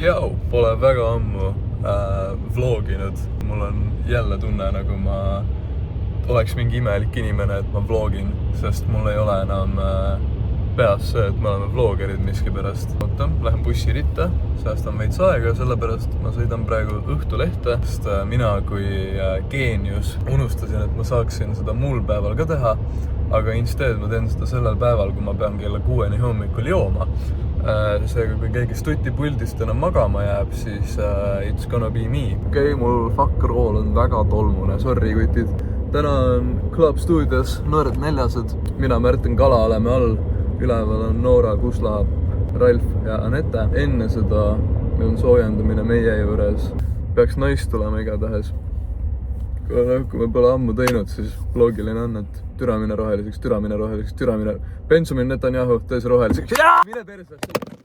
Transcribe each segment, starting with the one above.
Jau, pole väga ammu vloginud. Mul on jälle tunne, nagu ma oleks mingi imelik inimene, et ma vlogin, sest mul ei ole enam peas see, et me oleme vlogerid miskipärast. Lähen bussiritta, säästan veits aega, sellepärast ma sõidan praegu Õhtulehte, sest mina kui geenius unustasin, et ma saaksin seda muul päeval ka teha, aga instead ma teen seda sellel päeval, kui ma pean kella 6 hommikul jooma. Seega, kui keegi stutipuldist enam magama jääb, siis it's gonna be me. Okei, mul fuck roll on väga tolmune, sorry kutid. Täna on Club Studios Noored Neljased. Mina, Märten Kala oleme all. Üleval on Noora, Kusla, Ralf ja Anette. Enne seda meil on soojendamine meie juures. Peaks naist tulema igatahes. Kui me pole ammu teinud, siis loogiline on, et türamine roheliseks. Benjamin Netanyahu tees roheliseks. Mine perse!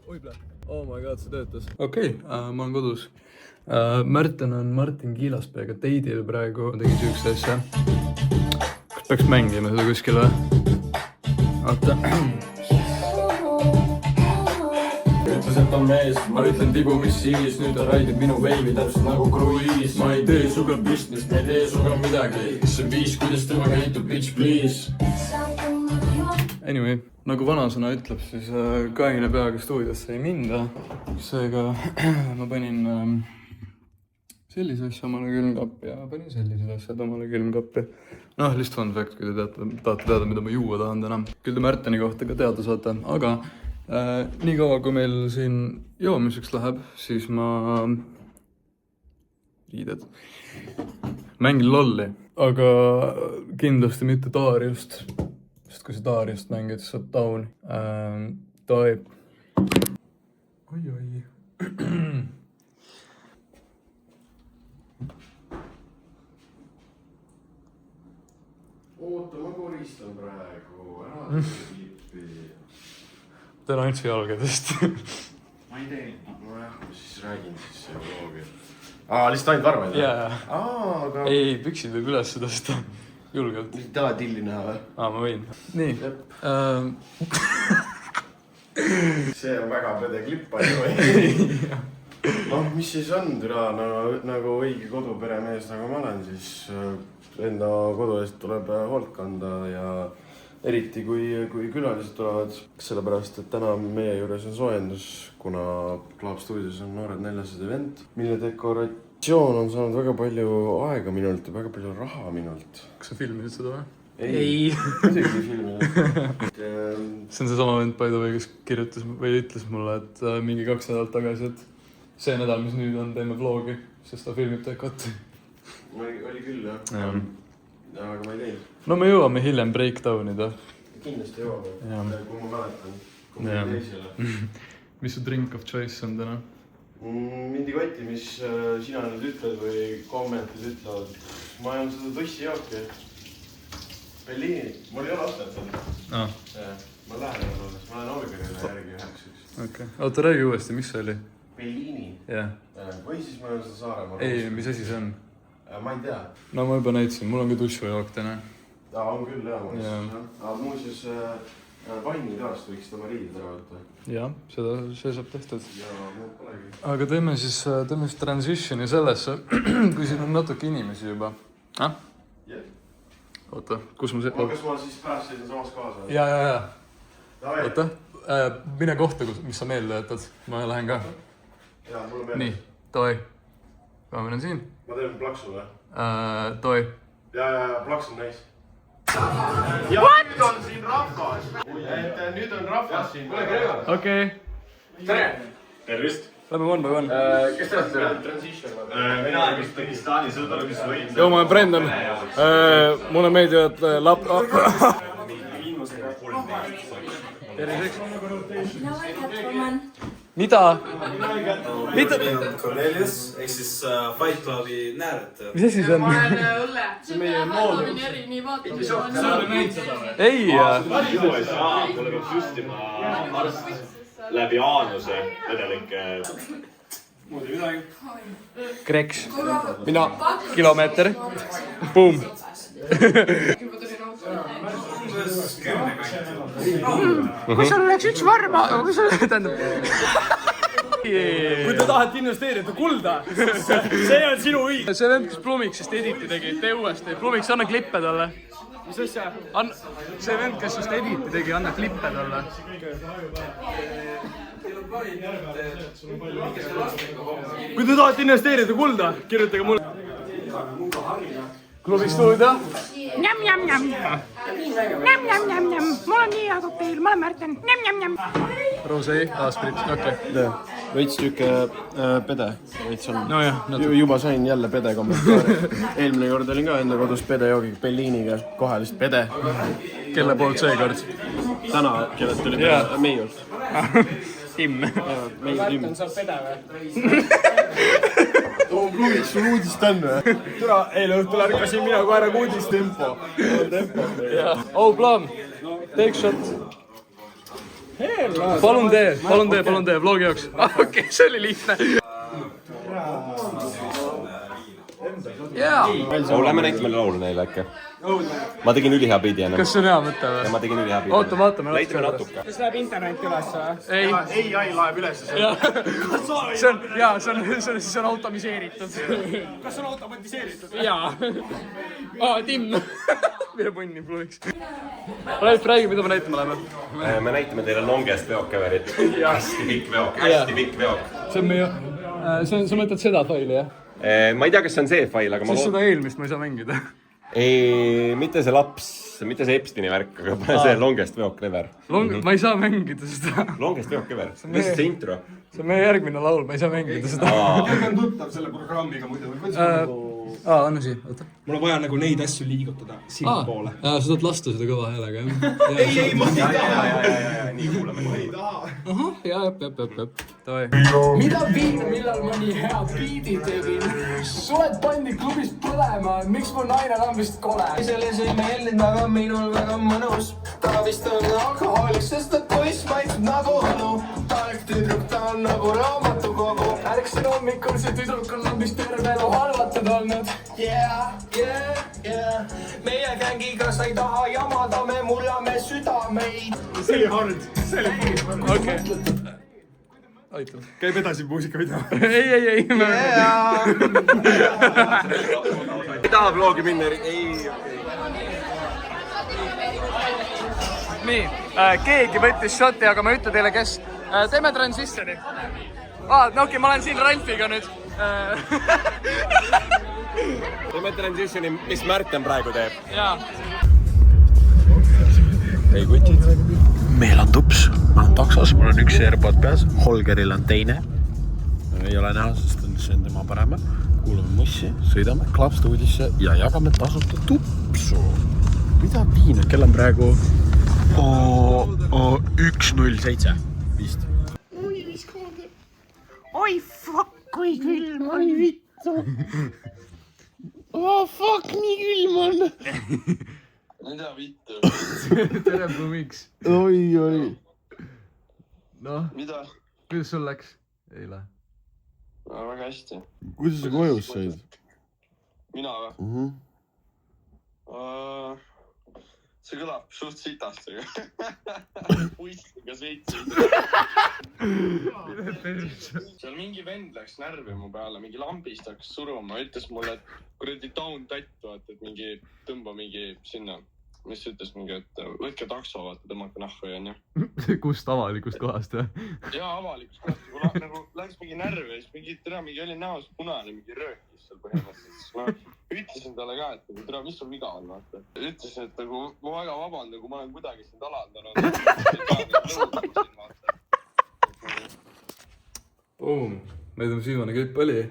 Oible! Oh my god, see töötas. Okei, ma olen kodus. Märten on Martin Kiilaspeega teidil praegu. Tegi süüks asja. Kas peaks mängima seda kuskil või? Oota. Ütleselt on mees, ma ütlen tibu, mis siis. Nüüd on raidib minu veivi täpselt nagu kruiis. Ma ei tee suga business, ma ei tee suga midagi. See viis, kuidas tema käitub, bitch please. Anyway, nagu vanasõna ütleb, siis kaine peaga stuudiosse ei minda. Seega ma panin sellise asja omale külmkappi ja panin sellised asjad omale külmkappi. Noh, lihtsalt fun fact, kui te tahate teada, mida ma juua tahan täna. Küll te Märteni kohta ka teada saate, aga nii kaua, kui meil siin joomiseks läheb, siis ma mängin lolli, aga kindlasti mitte Dariust, sest kui see Dariust mängid, siis saab taun. Oi. Oota, ma koristan praegu, ära klippi. Teen ainult su jalgadest. Ma ei tee, nojah, ma siis räägin siis see vlogi. Lihtsalt ainult varmaid? Jaa. Aga... Ei, püksid võib üles tõsta. Julgelt. Ei taha tilli näha või? Ma võin. Nii. See on väga pede klipp palju või? Noh, mis siis on, türa, nagu õige koduperemees, nagu ma olen, siis enda kodu eest tuleb hoolt kanda ja eriti kui külalised tulevad, sellepärast, et täna meie juures on soojendus, kuna Club Studios on Noored Neljased event, mille dekoratsioon on saanud väga palju aega minult ja väga palju raha minult. Kas sa filmisid seda või? Ei. Muidugi filminud. See on see sama vend, by the way, kes kirjutas või ütles mulle, et mingi 2 nädalat tagasi, et see nädal, mis nüüd on, teeme vlogi, sest ta filmib dekot. Oli küll, jah. Aga ma ei teinud. No me jõuame hiljem breakdownida. Kindlasti jõuame, kui ma mäletan. Kui ma teisele. Mis su drink of choice on täna? Mindi kotti, mis sina nüüd ütled või kommentis ütlevad. Ma ajan seda tussijooki. Bellini. Mul ei ole ostet seda. Ma lähen alles. Ma lähen Olgerile järgi üheks. Okei. Oota, räägi uuesti, mis see oli? Bellini. Jah. Või siis ma ajan seda Saaremaa. Ei, mis asi see on? Ma ei tea. No ma juba näitasin, mul on ka tussujook täna. On küll, jah. Muuseas, vannitoast võiks seda Mariid ära võtta. Jah, see saab tehtud. Ja muud polegi. Aga teeme siis transitioni sellesse, kui siin on natuke inimesi juba. Oota, kus ma see... Kas ma siis pärast seisin samas kaasa? Jaa. Oota, mine kohta, mis sa meelde jätad. Ma lähen ka. Jaa, mulle meeles. Nii, toi. Ma menen siin. Ma teen plaksu või? Toi. Jaa, plaks on näis. Ja nüüd on siin rahvas. Nüüd on rahvas siin. Okei. Tere! Tervist! Lähme one by one. Kes te olete? Mina olen Uzbekistani sõdur, mis võin... Joo, ma olen Brendan. Mulle meeldivad Terviseks. Mida? Cornelius, ehk siis Fight Clubi näärad. Mis asi see on? Ma olen Õlle. See meie moodus. Nii vaatame. Sa oled näinud seda või? Ei! Mulle peab süstima arst läbi aanuse vedelike... Muud ei midagi. Kreks. Mina. Kilomeeter. Boom. Kui sul oleks üks varma, kui sul tähendab kui te tahate investeerida kulda, see on sinu õig. see vend, kes Plumixist editi tegi, tee uuesti. Plumix, anna klippe talle. Mis asja? See vend, kes just editi tegi, anna klippe talle. Kui te tahate investeerida kulda, kirjutage mulle. Klubi stuudio. Njam, njam, njam. Njam, njam, njam, njam. Mul on nii hea kokteil, ma olen Märten. Njam, njam, njam. Rosé, Asprit, okei. veits tükke pede, veits on. No jah, juba sain jälle pede kommentaari. Eelmine kord olin ka enda kodus pedejoogiga Belliniga, kohe lihtsalt pede. Kelle poolt seekord? Täna, kellelt tuli meiult. Tim. Märten saab pede või? Pluviks sul uudist on või? Türa, eile õhtul ärkasin mina koeraga uudistempo. Oh, Plum, take shot. Palun tee, vlogi jaoks. Okei, see oli lihtne. Lähme näitame laulu neile äkki. Ma tegin ülihea biidi enne. Kas see on hea mõte või? Ma tegin ülihea biidi. Oota, vaatame. Näitame natuke. Kas läheb internet üles või? Ei. AI laeb üles. See on automiseeritud. Kas on automatiseeritud? Jaa. Tim. Mine punni, Pluviks. Räägi, mida me näitama läheme. Me näitame teile longest veokeverit. Hästi pikk veok. See on meie... Sa mõtled seda faili, jah? Ma ei tea, kas see on see fail, aga Siis seda eelmist ma ei saa mängida. Mitte see laps, mitte see Epsteini värk, aga pane see longest veoklever. Ma ei saa mängida seda. Longest veoklever, mis see intro? See on meie järgmine laul, ma ei saa mängida seda. Ma olen tuttav selle programmiga muidu. Anna siia, oota. Mul on vaja nagu neid asju liigutada sinna poole. Sa tahad lasta seda kõva häälega, jah? Ei, ma ei taha. Nii kuulame. Ma ei taha. Ahah, jääb. Mida viina, millal ma nii hea biidi tegin? Suled pandi klubis põlema, miks mu naine on vist kole? Selles ei meeldinud väga minul väga mõnus. Ta vist on alkohoolik, sest ta poiss maitseb nagu õlu. Tark tüdruk, ta on nagu raamatukogu. Ärksin hommikul, see tüdruk on lambist terve elu halvatud olnud. Yeah. Meie gängiga sa ei taha jamada, me murjame südameid. See oli hard. See oli hard. Okei. Aitab. Käib edasi muusikavideo. Ei. Ei taha vlogi minna, ei. Nii, keegi võttis shoti, aga ma ütlen teile, kes. Teeme transitioni. Okei, ma olen siin Ralfiga nüüd. Teeme transitioni, mis Märten praegu teeb. Jaa. Ei kutid. Meil on tups, ma olen taksos, mul on üks AirPod peas, Holgeril on teine. Ei ole näha, sest see on tema paremal. Kuulame mussi, sõidame Club Studiosse ja jagame tasuta tupsu. Mida piina? Kell on praegu 1:07 vist. Oi fuck, kui külm on. Fuck, nii külm on. Mida vittu? Tere, Plumiks. Oi. Noh, Mida? kuidas sul läks eile? Väga hästi. Kuidas sa kojus said? Mina või? See kõlab suht sitastega. Puistiga sõitsin. Seal mingi vend läks närvi mu peale, mingi lambist hakkas suruma, ütles mulle, et kuradi down tatt, vaata, et mingi tõmba mingi sinna. Mis ütles mingi, et võtke takso, vaata, tõmmake nahku ja onju. Kust avalikust kohast, jah? Jaa, avalikust kohast. Nagu läks mingi närvi ja siis mingi oli näos punane, mingi röökis seal põhimõtteliselt. Ma ütlesin talle ka, et tere, mis sul viga on, vaata. Ütlesin, et nagu ma väga vabandan, kui ma olen kuidagi sind alandanud. Boom. Meid viimane klipp oli.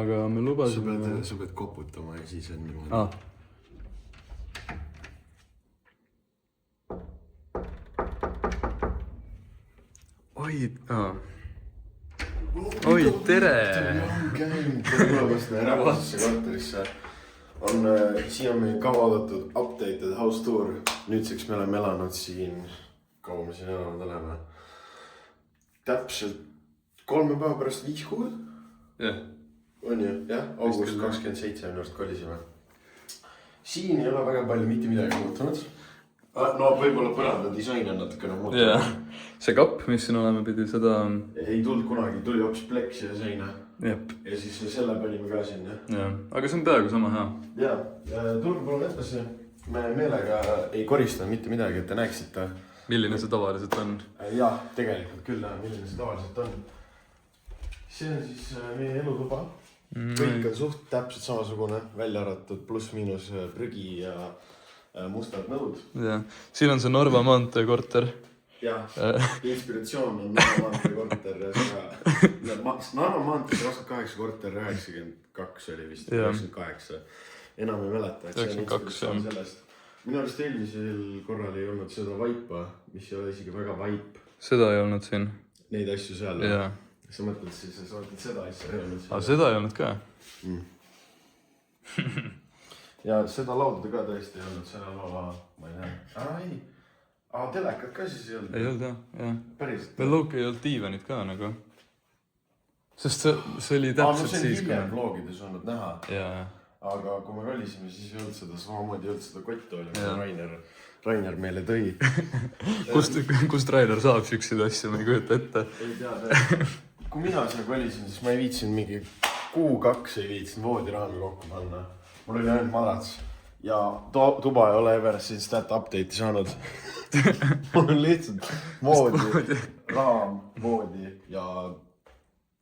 Aga me lubasime... Sa pead koputama ja siis on niimoodi. Oi, tere! Tulemast meie Räpasesse korterisse. Siin on meil kavadatud updated house tour. Nüüdseks me oleme elanud siin, kaua me siin elanud oleme. Täpselt 3 päeva pärast 5 kuud. Jah. On ju, jah? August 27 minust kolisime. Siin ei ole väga palju mitte midagi muutunud. no võib-olla põranda disain on natukene muutunud. jah, see kapp, mis siin olema pidi, seda... Ei tulnud kunagi, tuli hoopis pleksi ja seina. Jep. Ja siis selle panime ka sinna. Jah, aga see on peaaegu sama hea. Jaa, tulge palun edasi. Me meelega ei korista mitte midagi, et te näeksite. Milline see tavaliselt on? Jah, tegelikult küll, milline see tavaliselt on. See on siis meie elutuba. Kõik on suht täpselt samasugune, välja arvatud pluss-miinus prügi ja mustad nõud. Jah, siin on see Narva maantee korter. Jah, inspiratsioon on Narva maantee korter. Narva maantee 28 korter, 92 oli vist, 98. Enam ei mäleta, et see on inspiratsioon sellest. Minu arust eelmisel korral ei olnud seda vaipa, mis ei ole isegi väga vaip. Seda ei olnud siin. Neid asju seal. Jaa. Sa mõtled siis, sa mõtled seda asja ei olnud. Aga seda ei olnud ka? Ja seda lauda ka tõesti ei olnud, selle laua, ma ei tea. Ei. Telekat ka siis ei olnud? Ei olnud jah. Päriselt? Meil Loki ei olnud diivanit ka nagu. Sest see oli täpselt siis. See on hiljem vlogides olnud näha. Jaa. Aga kui me kolisime, siis ei olnud seda samamoodi, ei olnud seda kottooli, mida Rainer meile tõi. Kust Rainer saab siukseid asju, ma ei kujuta ette. Ei tea. Kui mina seal kolisin, siis ma ei viitsin mingi 2 ei viitsin voodiraami kokku panna. Mul oli ainult madrats. Ja tuba ei ole ever since that update'i saanud. Mul on lihtsalt voodi, raam, voodi ja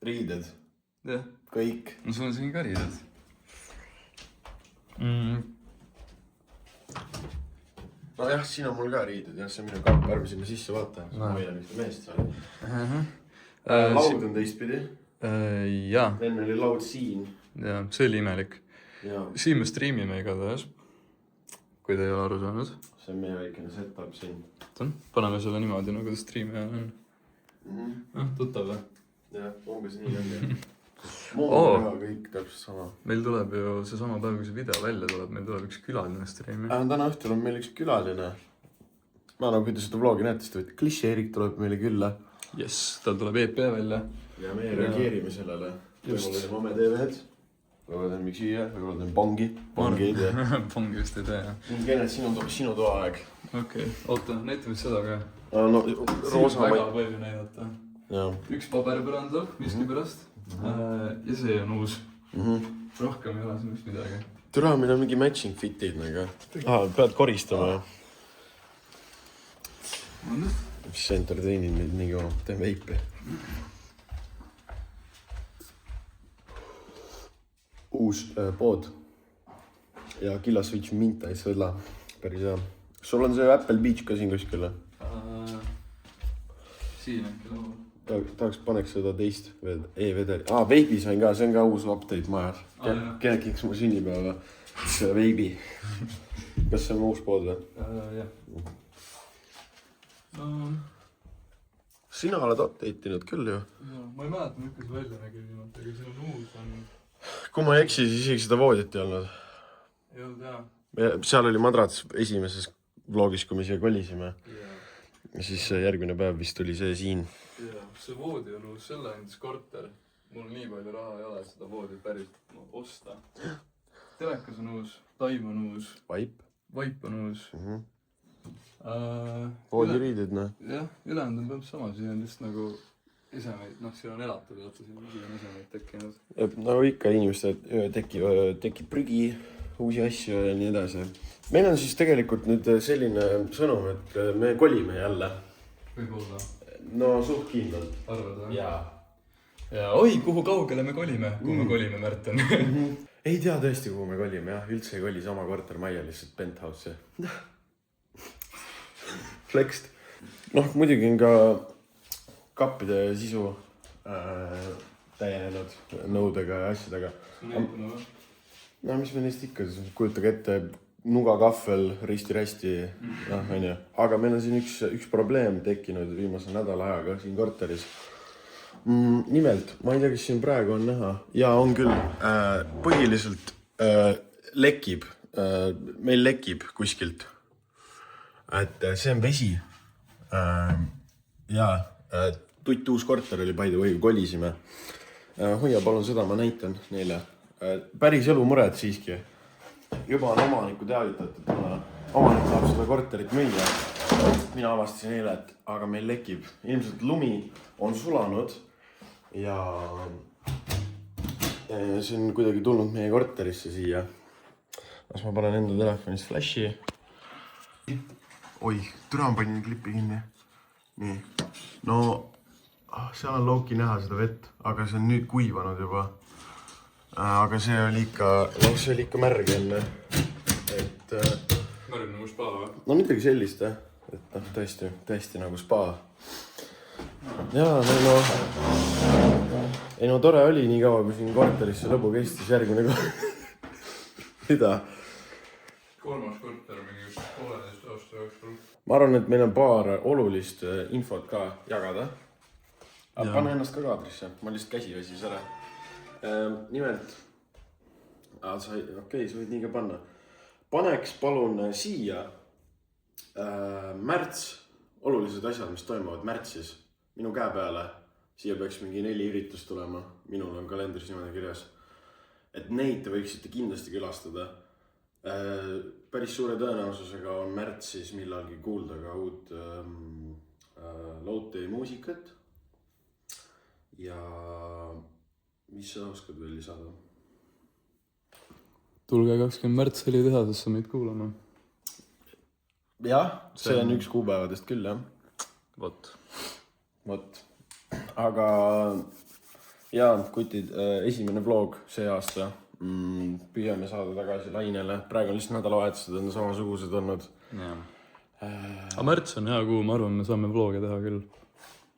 riided. Kõik. No sul on siin ka riided. No jah, siin on mul ka riided. Jah, see on minu kapp, ärme sinna sisse vaata. Ma hoian ühte meest seal. Laud on teistpidi. Jaa. Enne oli laud siin. Jaa, see oli imelik. Siin me streamime igatahes, kui te ei ole aru saanud. See on meie väikene setup siin. Paneme selle niimoodi, nagu ta streamija on. Tuttav või? Jah, umbes nii on. Moon kõik täpselt sama. Meil tuleb ju see sama päev, kui see video välja tuleb, meil tuleb üks külaline streami. Täna õhtul on meil üks külaline. Ma nagu kui te seda vlogi näete, siis te võite Kliši Erik tuleb meile külla. Jess, tal tuleb EP välja. Ja meie reageerime sellele. Võib-olla teeme Ome TV-d. Võib-olla teeme Miks Iie, võib-olla teeme Bongi. Bongi ei tee. Bongi vist ei tee, jah. Kenneth, sinu toa aeg. Okei, oota, näitame seda ka. No, roosa siin väga palju näidata. Jah. Üks paberpõrandal, miski pärast. Ja see on uus. Rohkem ei ole siin üks midagi. Türa, meil on mingi matching fitid nagu. Pead koristama. Mis entertainid meid nii kaua? Teeme veipi. Uus pood. Ja Killaswitch minta ei sõdla. Päris hea. Sul on see Apple Beach ka siin kuskil? Siin äkki laua. Tahaks paneks seda teist e-vedeli. Veibi sain ka, see on ka uus update majas. Kennekiks mu sünnipäeva. See veibi. Kas see on uus pood või? Jah. Sina oled update'inud küll ju. Ma ei mäleta, milline see välja nägi viimati, aga see on uus. Kui ma ei eksi, siis isegi seda voodit ei olnud. Ei olnud jah. Seal oli madrats esimeses vlogis, kui me siia kolisime. Ja siis järgmine päev vist tuli see siin. See voodi on uus, selle andis korter. Mul nii palju raha ei ole seda voodit päris osta. Telekas on uus, taim on uus. Vaip on uus. Voodiriidid, noh. Jah, ülejäänud on päris sama, siin on just nagu esemeid, siin on elatud, siin on esemeid tekkinud. Nagu ikka inimestel tekib prügi, uusi asju ja nii edasi. Meil on siis tegelikult nüüd selline sõnum, et me kolime jälle. Võib-olla. No suht kindlalt. Arvad või? Jaa. Ja oi, kuhu kaugele me kolime, kui me kolime, Märten? Ei tea tõesti, kuhu me kolime, jah. Üldse ei koli sama kortermajja, lihtsalt penthouse'i. Flexed. Muidugi on ka kappide sisu täienenud nõudega ja asjadega. No mis me neist ikka, kujutage ette nugakahvel, risti-rästi, aga meil on siin üks probleem tekkinud viimase nädala ajaga siin korteris. Nimelt, ma ei tea, kes siin praegu on näha. Ja on küll, põhiliselt lekib, meil lekib kuskilt. Et see on vesi. Ja tutt uus korter oli by the way, kolisime. Hoia palun seda, ma näitan neile. Päris elu mured siiski. Juba on omaniku teavitatud. omanik tahab seda korterit müüa. Mina avastasin eile, et aga meil lekib. Ilmselt lumi on sulanud ja see on kuidagi tulnud meie korterisse siia. Las ma panen enda telefonist flashi. Oi, türa ma panin klippi kinni. Nii. No, seal on looki näha seda vett, aga see on nüüd kuivanud juba. Aga see oli ikka märg enne. Et... Märg nagu spa või? No midagi sellist, et tõesti nagu spa. Jaa, no tore oli nii kaua, kui siin korterisse lõbu kestis järgmine kord. Mida? Kolmas korter mingi 1,5 aasta jooksul. Ma arvan, et meil on paar olulist infot ka jagada. Aga pane ennast ka kaadrisse, ma lihtsalt käsi väsis ära. Nimelt, sa võid nii ka panna. Paneks palun siia märts, olulised asjad, mis toimuvad märtsis, minu käe peale. Siia peaks mingi 4 üritust tulema, minul on kalendris niimoodi kirjas. Et neid te võiksite kindlasti külastada. Päris suure tõenäosusega on märtsis millalgi kuulda ka uut Loudtee muusikat. Ja mis sa oskad veel lisada? Tulge 20 märts oli tehasesse meid kuulama. Jah, see on üks kuupäevadest küll, jah. Vot. Aga jaa, kutid, esimene vlog see aasta. Püüame saada tagasi lainele. Praegu on lihtsalt nädalavahetused on samasugused olnud. Aga märts on hea kuu, ma arvan, me saame vloge teha küll.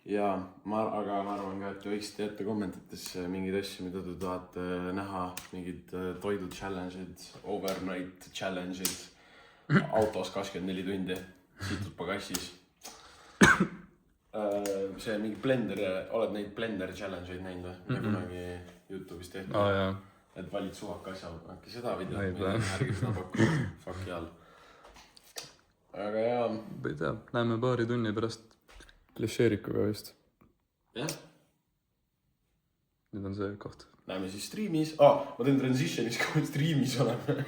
Jaa, aga ma arvan ka, et te võiksite jätta kommentitesse mingid asju, mida te tahate näha. Mingid toidu challenge'id, overnight challenge'id, autos 24 tundi, situd pagassis. See mingi blender, oled neid blender challenge'id näinud või? Mida kunagi YouTube'is tehtud. Et valid suvaka asja, äkki seda videot, ärgi seda pakku, fuck jall. Aga jaa. Ei tea, näeme paari tunni pärast Klešeerikuga vist. Jah. Nüüd on see koht. Näeme siis streamis. Ma teen transitionis, kui me streamis oleme.